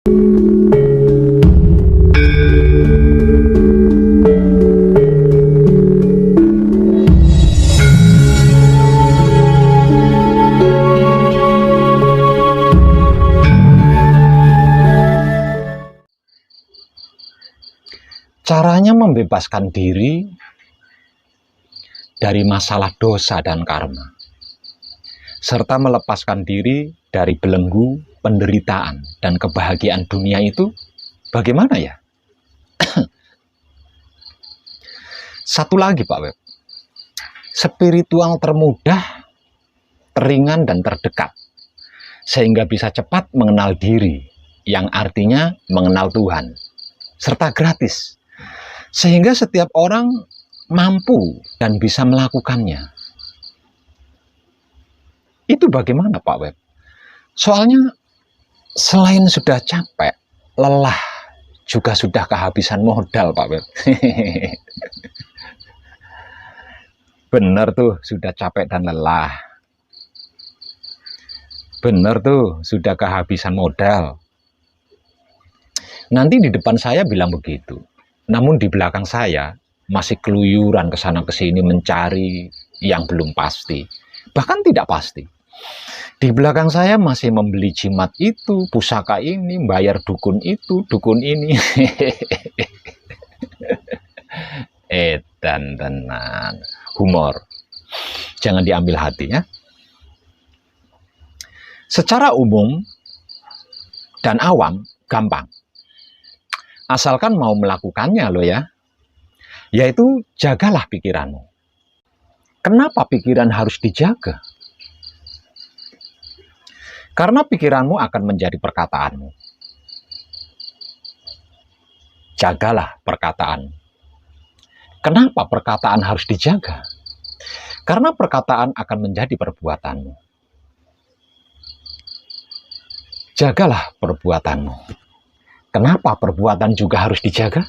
Caranya membebaskan diri dari masalah dosa dan karma, serta melepaskan diri dari belenggu penderitaan dan kebahagiaan dunia itu bagaimana ya? Satu lagi Pak Web, spiritual termudah, teringan dan terdekat, sehingga bisa cepat mengenal diri, yang artinya mengenal Tuhan, serta gratis, sehingga setiap orang mampu dan bisa melakukannya. Itu bagaimana Pak Web? Soalnya selain sudah capek, lelah, juga sudah kehabisan modal Pak Web. Bener tuh, sudah capek dan lelah. Bener tuh, sudah kehabisan modal. Nanti di depan saya bilang begitu. Namun di belakang saya masih keluyuran ke sana ke sini mencari yang belum pasti. Bahkan tidak pasti. Di belakang saya masih membeli jimat itu, pusaka ini, bayar dukun itu, dukun ini. Edan tenan. Humor. Jangan diambil hati ya. Secara umum dan awam gampang. Asalkan mau melakukannya loh ya. Yaitu jagalah pikiranmu. Kenapa pikiran harus dijaga? Karena pikiranmu akan menjadi perkataanmu. Jagalah perkataan. Kenapa perkataan harus dijaga? Karena perkataan akan menjadi perbuatanmu. Jagalah perbuatanmu. Kenapa perbuatan juga harus dijaga?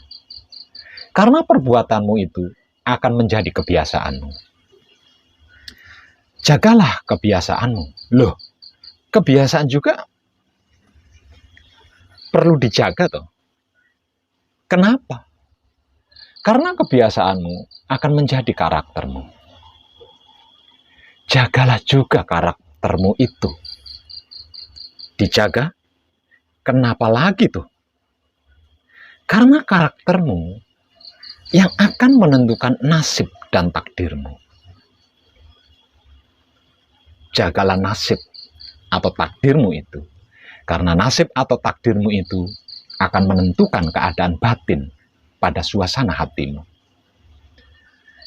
Karena perbuatanmu itu akan menjadi kebiasaanmu. Jagalah kebiasaanmu. Loh, kebiasaan juga perlu dijaga toh. Kenapa? Karena kebiasaanmu akan menjadi karaktermu. Jagalah juga karaktermu itu. Dijaga? Kenapa lagi tuh? Karena karaktermu yang akan menentukan nasib dan takdirmu. Jagalah nasib atau takdirmu itu. Karena nasib atau takdirmu itu akan menentukan keadaan batin pada suasana hatimu.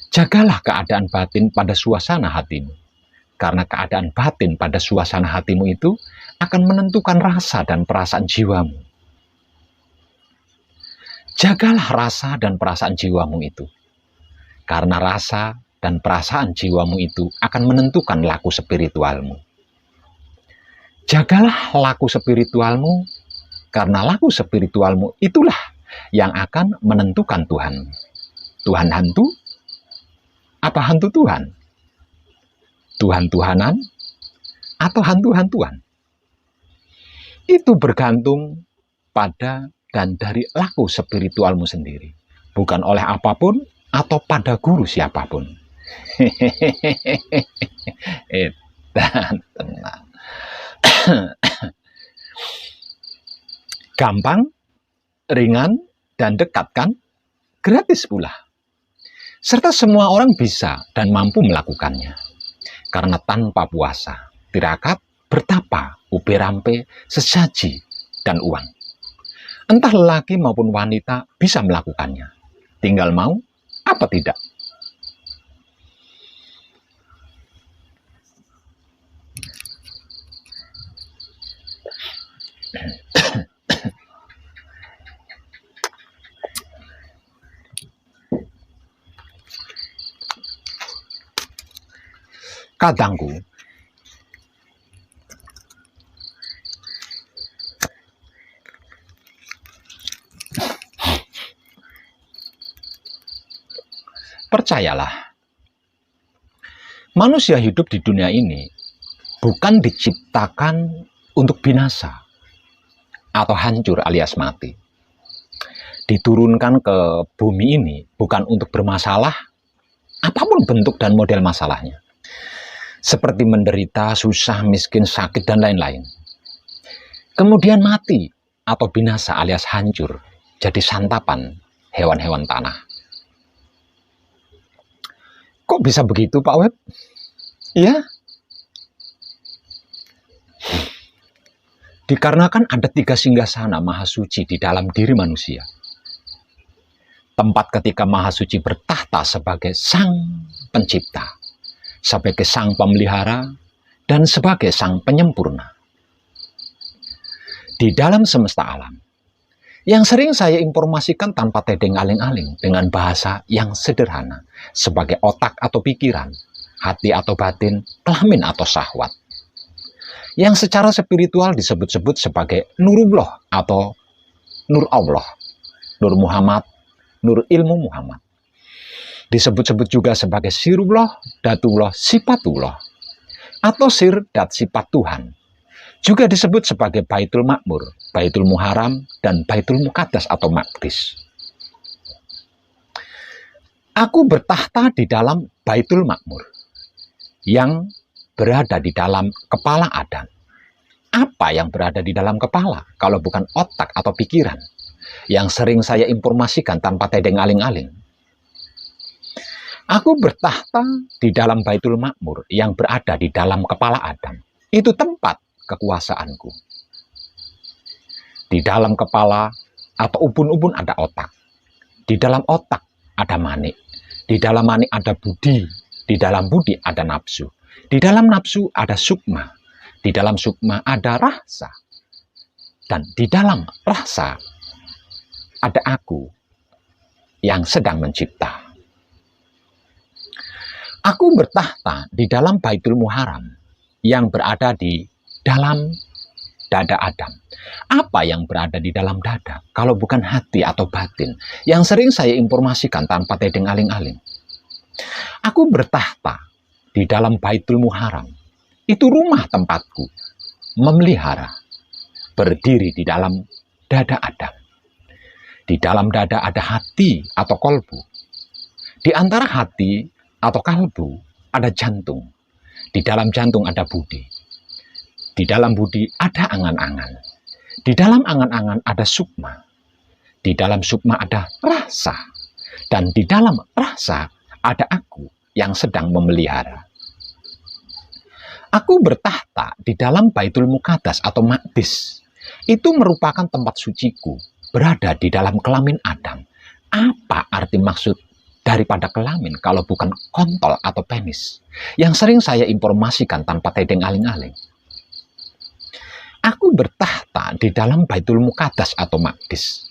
Jagalah keadaan batin pada suasana hatimu. Karena keadaan batin pada suasana hatimu itu akan menentukan rasa dan perasaan jiwamu. Jagalah rasa dan perasaan jiwamu itu. Karena rasa dan perasaan jiwamu itu akan menentukan laku spiritualmu. Jagalah laku spiritualmu, karena laku spiritualmu itulah yang akan menentukan Tuhan. Tuhan hantu? Apa hantu Tuhan? Tuhan-Tuhanan? Atau hantu-hantuan? Itu bergantung pada dan dari laku spiritualmu sendiri. Bukan oleh apapun atau pada guru siapapun. Dan tenang. Gampang, ringan, dan dekat kan? Gratis pula. Serta semua orang bisa dan mampu melakukannya. Karena tanpa puasa, tirakat, bertapa, uberampe, sesaji, dan uang. Entah lelaki maupun wanita bisa melakukannya. Tinggal mau apa tidak. Kadangku, percayalah, manusia hidup di dunia ini bukan diciptakan untuk binasa. atau hancur alias mati. Diturunkan ke bumi ini bukan untuk bermasalah, apapun bentuk dan model masalahnya. Seperti menderita, susah, miskin, sakit, dan lain-lain. Kemudian mati atau binasa alias hancur, jadi santapan hewan-hewan tanah. Kok bisa begitu, Pak Web? Ya, dikarenakan ada 3 singgasana Maha Suci di dalam diri manusia. Tempat ketika Maha Suci bertahta sebagai Sang Pencipta, sebagai Sang Pemelihara, dan sebagai Sang Penyempurna. Di dalam semesta alam, yang sering saya informasikan tanpa tedeng aling-aling dengan bahasa yang sederhana, sebagai otak atau pikiran, hati atau batin, kelamin atau syahwat. Yang secara spiritual disebut-sebut sebagai Nurullah atau Nur Allah, Nur Muhammad, Nur Ilmu Muhammad. Disebut-sebut juga sebagai Sirullah, Datullah, Sifatullah, atau Sir dat sifat Tuhan. Juga disebut sebagai Baitul Makmur, Baitul Muharram, dan Baitul Muqaddas atau Maqdis. Aku bertahta di dalam Baitul Makmur, yang berada di dalam kepala Adam. Apa yang berada di dalam kepala kalau bukan otak atau pikiran yang sering saya informasikan tanpa tedeng aling-aling? Aku bertahta di dalam Baitul Makmur yang berada di dalam kepala Adam. Itu tempat kekuasaanku. Di dalam kepala atau ubun-ubun ada otak. Di dalam otak ada manik. Di dalam manik ada budi. Di dalam budi ada nafsu. Di dalam nafsu ada sukma, di dalam sukma ada rasa, dan di dalam rasa ada aku yang sedang mencipta. Aku bertahta di dalam Baitul Muharram yang berada di dalam dada Adam. Apa yang berada di dalam dada kalau bukan hati atau batin yang sering saya informasikan tanpa tedeng aling-aling? Aku bertahta di dalam Baitul Muharram, itu rumah tempatku, memelihara, berdiri di dalam dada Adam. Di dalam dada ada hati atau kolbu. Di antara hati atau kalbu ada jantung. Di dalam jantung ada budi. Di dalam budi ada angan-angan. Di dalam angan-angan ada sukma. Di dalam sukma ada rasa. Dan di dalam rasa ada aku yang sedang memelihara. Aku bertahta di dalam Baitul Muqaddas atau Maqdis. Itu merupakan tempat suciku, berada di dalam kelamin Adam. Apa arti maksud daripada kelamin kalau bukan kontol atau penis? Yang sering saya informasikan tanpa tedeng aling-aling. Aku bertahta di dalam Baitul Muqaddas atau Maqdis.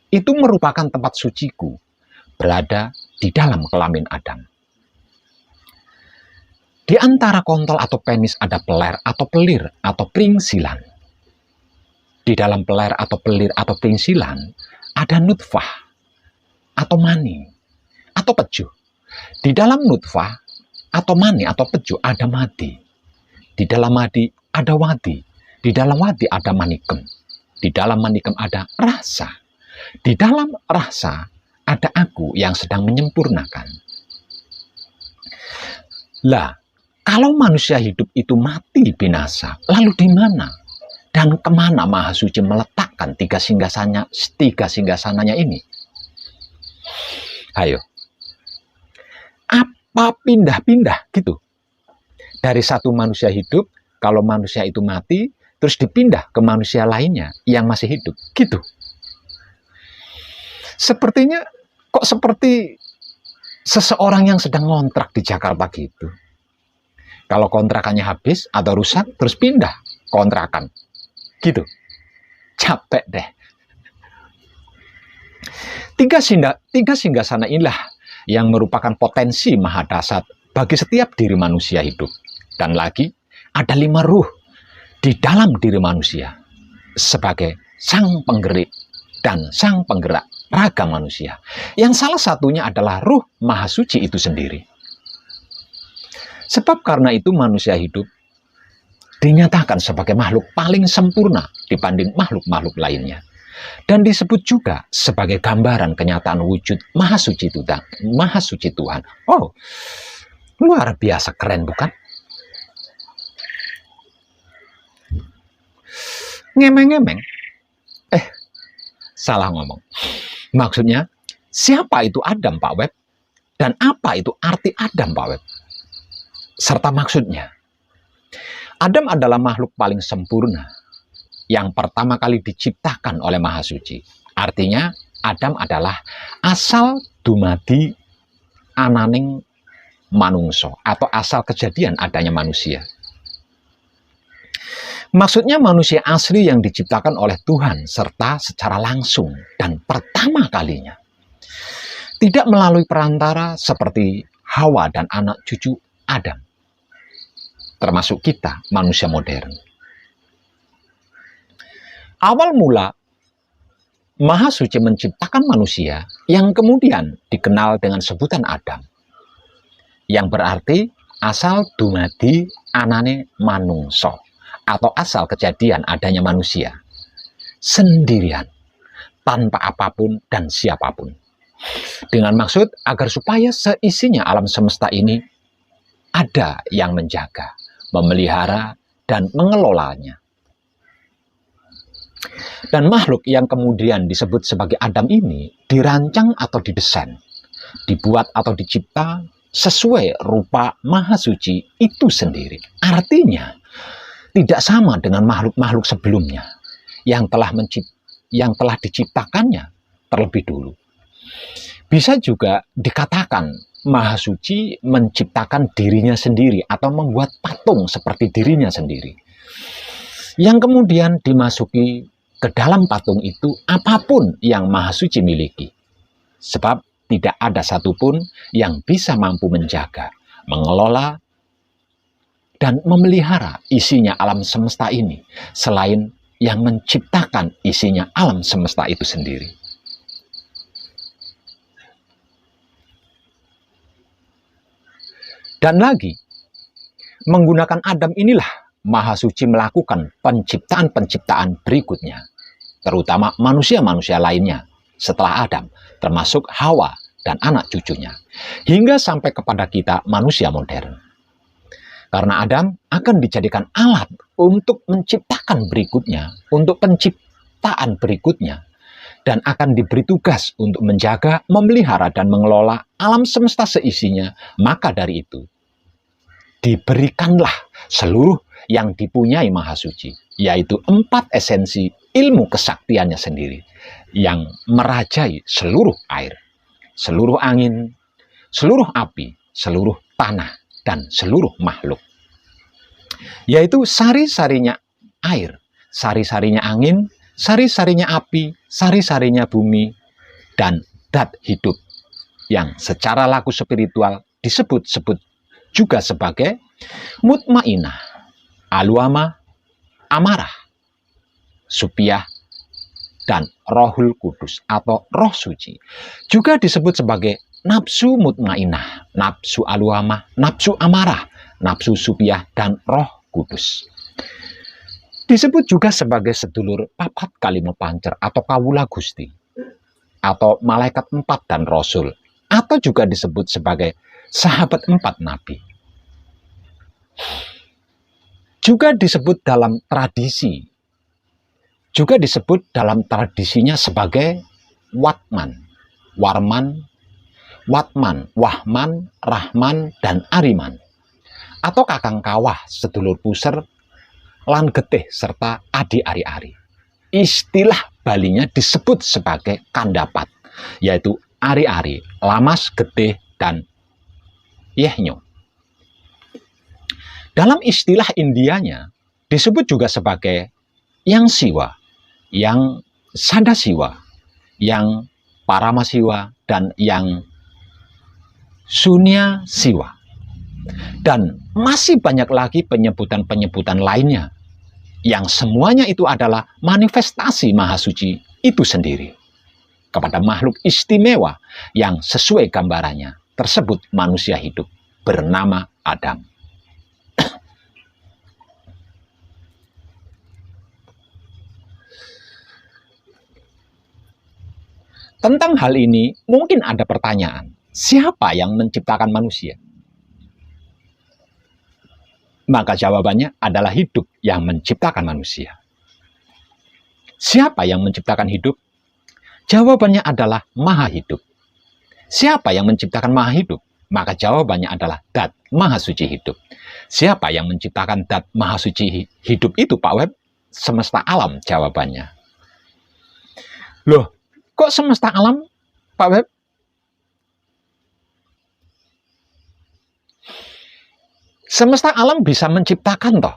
Itu merupakan tempat suciku, berada di dalam kelamin Adam. Di antara kontol atau penis ada peler atau pelir atau pringsilan. Di dalam peler atau pelir atau pringsilan ada nutfah atau mani atau peju. Di dalam nutfah atau mani atau peju ada madi. Di dalam madi ada wadi. Di dalam wadi ada manikem. Di dalam manikem ada rasa. Di dalam rasa ada aku yang sedang menyempurnakan. Lah, kalau manusia hidup itu mati binasa, lalu di mana dan kemana Maha Suci meletakkan 3 singgasananya ini? Ayo, apa pindah-pindah gitu? Dari satu manusia hidup, kalau manusia itu mati, terus dipindah ke manusia lainnya yang masih hidup, gitu. Sepertinya, kok seperti seseorang yang sedang ngontrak di Jakarta gitu. Kalau kontrakannya habis atau rusak, terus pindah kontrakan. Gitu. Capek deh. 3 singgasana inilah yang merupakan potensi maha dasar bagi setiap diri manusia hidup. Dan lagi, ada 5 ruh di dalam diri manusia sebagai sang penggerik dan sang penggerak raga manusia. Yang salah satunya adalah ruh Maha Suci itu sendiri. Sebab karena itu manusia hidup dinyatakan sebagai makhluk paling sempurna dibanding makhluk-makhluk lainnya. Dan disebut juga sebagai gambaran kenyataan wujud Maha Suci Tuhan. Oh, luar biasa keren bukan? Ngemeng-ngemeng. Salah ngomong. Maksudnya, siapa itu Adam, Pak Web? Dan apa itu arti Adam, Pak Web? Serta maksudnya. Adam adalah makhluk paling sempurna yang pertama kali diciptakan oleh Maha Suci. Artinya, Adam adalah asal dumadi ananing manungso atau asal kejadian adanya manusia. Maksudnya manusia asli yang diciptakan oleh Tuhan serta secara langsung dan pertama kalinya. Tidak melalui perantara seperti Hawa dan anak cucu Adam. Termasuk kita, manusia modern. Awal mula, Maha Suci menciptakan manusia yang kemudian dikenal dengan sebutan Adam. Yang berarti asal dumadi anane manungso. Atau asal kejadian adanya manusia. Sendirian. Tanpa apapun dan siapapun. Dengan maksud agar supaya seisinya alam semesta ini ada yang menjaga, memelihara, dan mengelolanya. Dan makhluk yang kemudian disebut sebagai Adam ini dirancang atau didesain, dibuat atau dicipta sesuai rupa Maha Suci itu sendiri. Artinya, tidak sama dengan makhluk-makhluk sebelumnya yang telah diciptakannya terlebih dulu. Bisa juga dikatakan Maha Suci menciptakan dirinya sendiri atau membuat patung seperti dirinya sendiri. Yang kemudian dimasuki ke dalam patung itu apapun yang Maha Suci miliki. Sebab tidak ada satupun yang bisa mampu menjaga, mengelola, dan memelihara isinya alam semesta ini, selain yang menciptakan isinya alam semesta itu sendiri. Dan lagi, menggunakan Adam inilah Maha Suci melakukan penciptaan-penciptaan berikutnya, terutama manusia-manusia lainnya setelah Adam, termasuk Hawa dan anak cucunya, hingga sampai kepada kita manusia modern. Karena Adam akan dijadikan alat untuk menciptakan berikutnya, untuk penciptaan berikutnya, dan akan diberi tugas untuk menjaga, memelihara, dan mengelola alam semesta seisinya. Maka dari itu, diberikanlah seluruh yang dipunyai Maha Suci, yaitu 4 esensi ilmu kesaktiannya sendiri, yang merajai seluruh air, seluruh angin, seluruh api, seluruh tanah, dan seluruh makhluk. Yaitu sari-sarinya air, sari-sarinya angin, sari-sarinya api, sari-sarinya bumi, dan dat hidup yang secara laku spiritual disebut-sebut juga sebagai mutmainah, aluama, amarah, supiah, dan rohul kudus atau roh suci. Juga disebut sebagai nafsu mutmainah, nafsu aluama, nafsu amarah, nafsu supiah, dan roh kudus. Disebut juga sebagai sedulur papat kalimo pancer atau kawula Gusti, atau malaikat 4 dan rasul, atau juga disebut sebagai sahabat 4 nabi. Juga disebut dalam tradisinya sebagai Watman, Warman, Watman, Wahman, Rahman, dan Ariman. Atau kakang kawah, sedulur puser, lan getih, serta adi ari-ari. Istilah Balinya disebut sebagai kandapat, yaitu ari-ari, lamas, getih, dan yehnyo. Dalam istilah Indianya disebut juga sebagai yang siwa, yang sadasiwa, yang paramasiwa, dan yang sunya siwa. Dan masih banyak lagi penyebutan-penyebutan lainnya, yang semuanya itu adalah manifestasi Maha Suci itu sendiri kepada makhluk istimewa yang sesuai gambarannya tersebut manusia hidup bernama Adam. Tentang hal ini, mungkin ada pertanyaan, siapa yang menciptakan manusia? Maka jawabannya adalah hidup yang menciptakan manusia. Siapa yang menciptakan hidup? Jawabannya adalah Maha Hidup. Siapa yang menciptakan Maha Hidup? Maka jawabannya adalah Dat Maha Suci Hidup. Siapa yang menciptakan Dat Maha Suci Hidup itu, Pak Web? Semesta alam jawabannya. Loh, kok semesta alam, Pak Web? Semesta alam bisa menciptakan toh.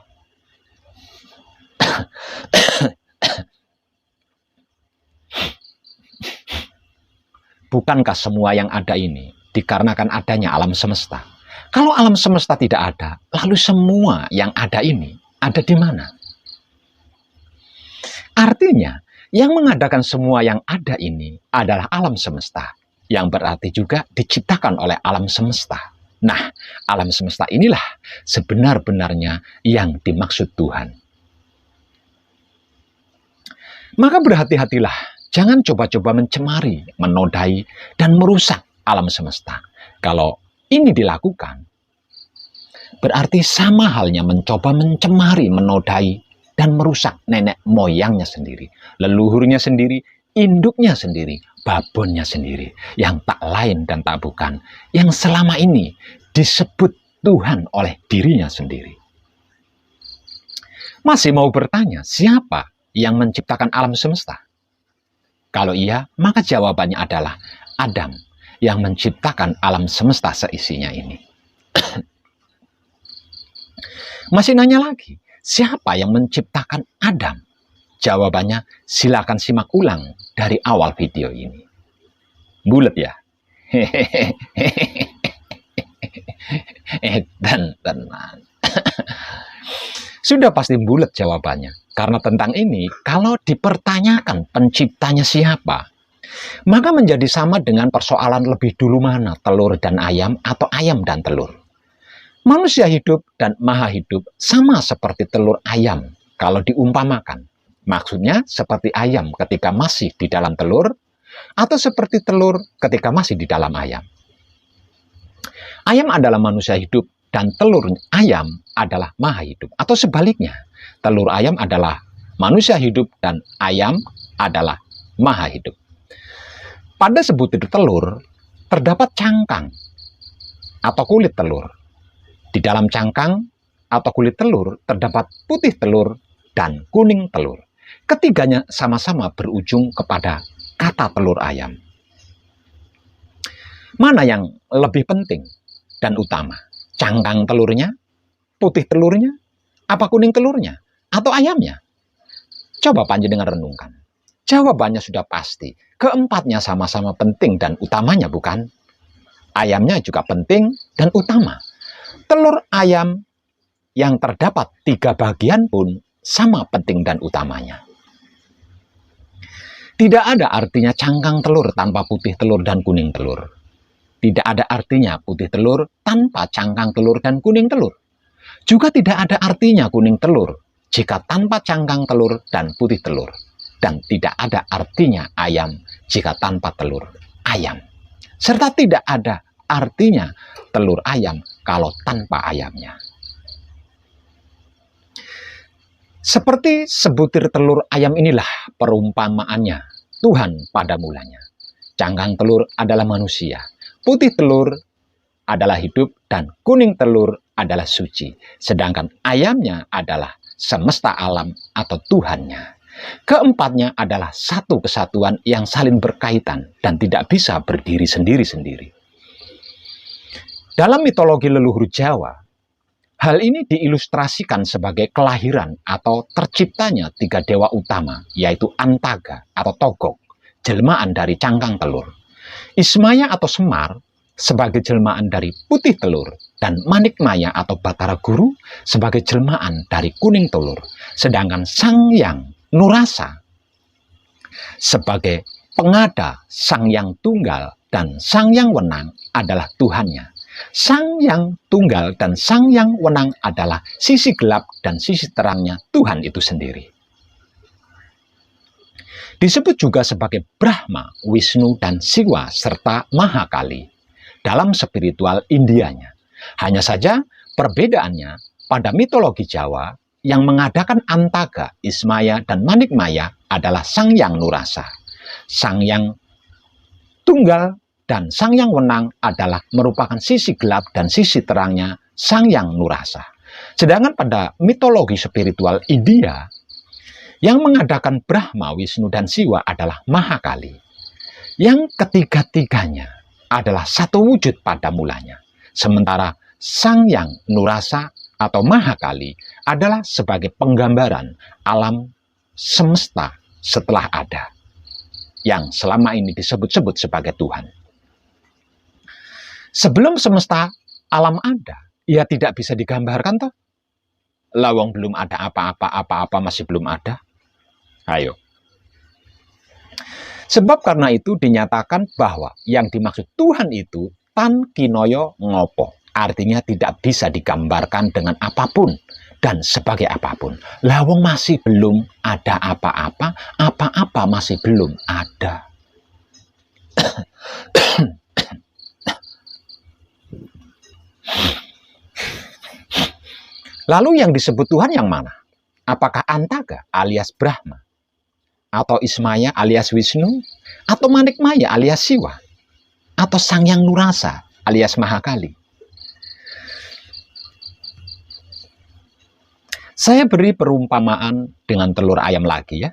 Bukankah semua yang ada ini dikarenakan adanya alam semesta? Kalau alam semesta tidak ada, lalu semua yang ada ini ada di mana? Artinya, yang mengadakan semua yang ada ini adalah alam semesta, yang berarti juga diciptakan oleh alam semesta. Nah, alam semesta inilah sebenar-benarnya yang dimaksud Tuhan. Maka berhati-hatilah, jangan coba-coba mencemari, menodai, dan merusak alam semesta. Kalau ini dilakukan, berarti sama halnya mencoba mencemari, menodai, dan merusak nenek moyangnya sendiri, leluhurnya sendiri, induknya sendiri, babonnya sendiri, yang tak lain dan tak bukan, yang selama ini disebut Tuhan oleh dirinya sendiri. Masih mau bertanya, siapa yang menciptakan alam semesta? Kalau iya, maka jawabannya adalah Adam yang menciptakan alam semesta seisinya ini. Masih nanya lagi, siapa yang menciptakan Adam? Jawabannya silakan simak ulang dari awal video ini. Bulet ya? Dan tenang. Sudah pasti bulet jawabannya. Karena tentang ini, kalau dipertanyakan penciptanya siapa, maka menjadi sama dengan persoalan lebih dulu mana, telur dan ayam atau ayam dan telur. Manusia hidup dan maha hidup sama seperti telur ayam kalau diumpamakan. Maksudnya seperti ayam ketika masih di dalam telur, atau seperti telur ketika masih di dalam ayam. Ayam adalah manusia hidup dan telur ayam adalah maha hidup. Atau sebaliknya, telur ayam adalah manusia hidup dan ayam adalah maha hidup. Pada sebutir telur terdapat cangkang atau kulit telur. Di dalam cangkang atau kulit telur terdapat putih telur dan kuning telur. Ketiganya sama-sama berujung kepada kata telur ayam. Mana yang lebih penting dan utama? Cangkang telurnya, putih telurnya, apa kuning telurnya, atau ayamnya? Coba panjenengan renungkan. Jawabannya sudah pasti. Keempatnya sama-sama penting dan utamanya, bukan? Ayamnya juga penting dan utama. Telur ayam yang terdapat 3 bagian pun sama penting dan utamanya. Tidak ada artinya cangkang telur tanpa putih telur dan kuning telur. Tidak ada artinya putih telur tanpa cangkang telur dan kuning telur. Juga tidak ada artinya kuning telur jika tanpa cangkang telur dan putih telur. Dan tidak ada artinya ayam jika tanpa telur ayam. Serta tidak ada artinya telur ayam kalau tanpa ayamnya. Seperti sebutir telur ayam inilah perumpamaannya Tuhan pada mulanya. Cangkang telur adalah manusia, putih telur adalah hidup, dan kuning telur adalah suci. Sedangkan ayamnya adalah semesta alam atau Tuhannya. Keempatnya adalah satu kesatuan yang saling berkaitan dan tidak bisa berdiri sendiri-sendiri. Dalam mitologi leluhur Jawa, hal ini diilustrasikan sebagai kelahiran atau terciptanya 3 dewa utama, yaitu Antaga atau Togog, jelmaan dari cangkang telur, Ismaya atau Semar sebagai jelmaan dari putih telur, dan Manikmaya atau Batara Guru sebagai jelmaan dari kuning telur, sedangkan Sang Hyang Nurasa sebagai pengada Sang Hyang Tunggal dan Sang Hyang Wenang adalah Tuhannya. Sang Hyang Tunggal dan Sang Hyang Wenang adalah sisi gelap dan sisi terangnya Tuhan itu sendiri. Disebut juga sebagai Brahma, Wisnu, dan Siwa, serta Mahakali dalam spiritual Indianya. Hanya saja perbedaannya pada mitologi Jawa yang mengadakan Antaga, Ismaya, dan Manikmaya adalah Sang Yang Nurasa. Sang Yang Tunggal dan Sang Yang Wenang adalah merupakan sisi gelap dan sisi terangnya Sang Yang Nurasa. Sedangkan pada mitologi spiritual India, yang mengadakan Brahma, Wisnu, dan Siwa adalah Mahakali. Yang ketiga-tiganya adalah satu wujud pada mulanya. Sementara Sang Yang Nurasa atau Mahakali adalah sebagai penggambaran alam semesta setelah ada, yang selama ini disebut-sebut sebagai Tuhan. Sebelum semesta alam ada, ia tidak bisa digambarkan toh. Lawang belum ada apa-apa masih belum ada. Ayo. Sebab karena itu dinyatakan bahwa yang dimaksud Tuhan itu tan kinoyo ngopo. Artinya tidak bisa digambarkan dengan apapun dan sebagai apapun. Lawang masih belum ada apa-apa, apa-apa masih belum ada. Lalu yang disebut Tuhan yang mana? Apakah Antaga alias Brahma? Atau Ismaya alias Wisnu? Atau Manikmaya alias Siwa? Atau Sang Yang Nurasa alias Mahakali? Saya beri perumpamaan dengan telur ayam lagi ya.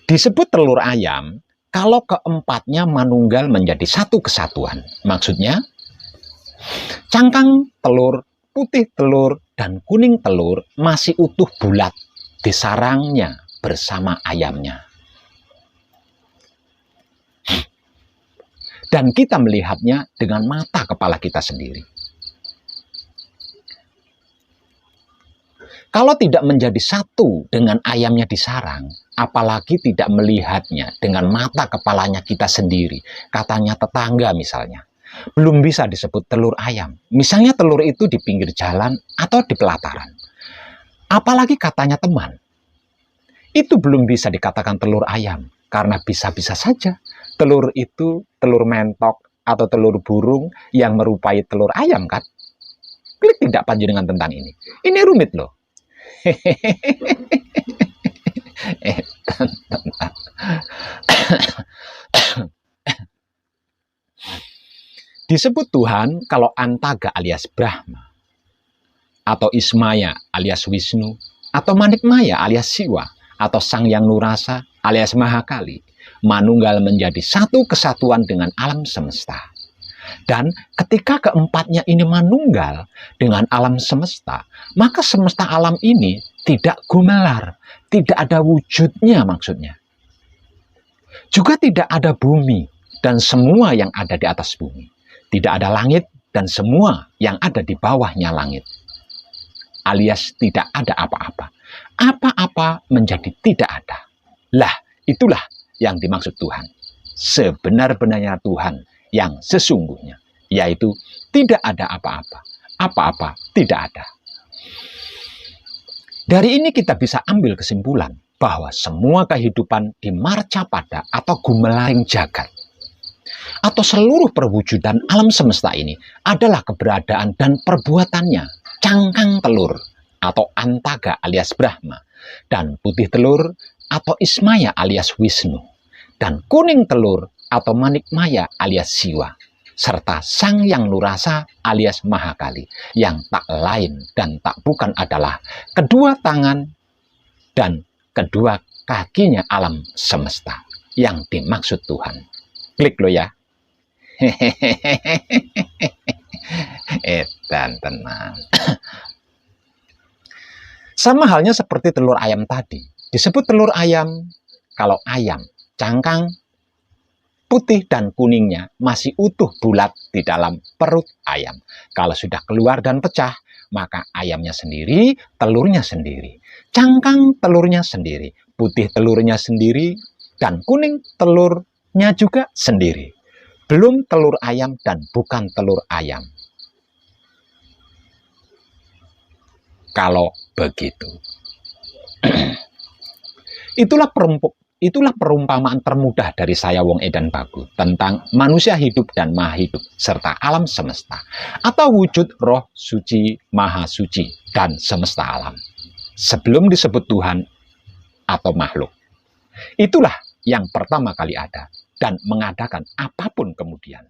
Disebut telur ayam kalau keempatnya manunggal menjadi satu kesatuan. Maksudnya, cangkang telur, putih telur, dan kuning telur masih utuh bulat di sarangnya bersama ayamnya. Dan kita melihatnya dengan mata kepala kita sendiri. Kalau tidak menjadi satu dengan ayamnya di sarang, apalagi tidak melihatnya dengan mata kepalanya kita sendiri, katanya tetangga misalnya, belum bisa disebut telur ayam. Misalnya telur itu di pinggir jalan atau di pelataran. Apalagi katanya teman. Itu belum bisa dikatakan telur ayam, karena bisa-bisa saja telur itu telur mentok atau telur burung yang merupai telur ayam kan? Klik tidak panjenengan tentang ini. Ini rumit loh. Disebut Tuhan kalau Antaga alias Brahma, atau Ismaya alias Wisnu, atau Manikmaya alias Siwa, atau Sang Yang Nurasa alias Mahakali, manunggal menjadi satu kesatuan dengan alam semesta. Dan ketika keempatnya ini manunggal dengan alam semesta, maka semesta alam ini tidak gumelar, tidak ada wujudnya maksudnya. Juga tidak ada bumi dan semua yang ada di atas bumi. Tidak ada langit dan semua yang ada di bawahnya langit. Alias tidak ada apa-apa. Apa-apa menjadi tidak ada. Lah, itulah yang dimaksud Tuhan. Sebenar-benarnya Tuhan yang sesungguhnya, yaitu tidak ada apa-apa. Apa-apa tidak ada. Dari ini kita bisa ambil kesimpulan bahwa semua kehidupan di marcapada atau gumelaring jagat, atau seluruh perwujudan alam semesta ini adalah keberadaan dan perbuatannya cangkang telur atau Antaga alias Brahma, dan putih telur atau Ismaya alias Wisnu, dan kuning telur atau Manikmaya alias Siwa, serta Sang Yang Nurasa alias Mahakali, yang tak lain dan tak bukan adalah kedua tangan dan kedua kakinya alam semesta yang dimaksud Tuhan. Klik lo ya. Dan tenang. Sama halnya seperti telur ayam tadi. Disebut telur ayam kalau ayam, cangkang putih dan kuningnya masih utuh bulat di dalam perut ayam. Kalau sudah keluar dan pecah, maka ayamnya sendiri, telurnya sendiri. Cangkang telurnya sendiri, putih telurnya sendiri, dan kuning telurnya juga sendiri. Belum telur ayam dan bukan telur ayam. Kalau begitu. Itulah perumpamaan termudah dari saya Wong Edan Bagu tentang manusia hidup dan maha hidup serta alam semesta atau wujud roh suci, maha suci dan semesta alam sebelum disebut Tuhan atau makhluk. Itulah yang pertama kali ada dan mengadakan apapun kemudian.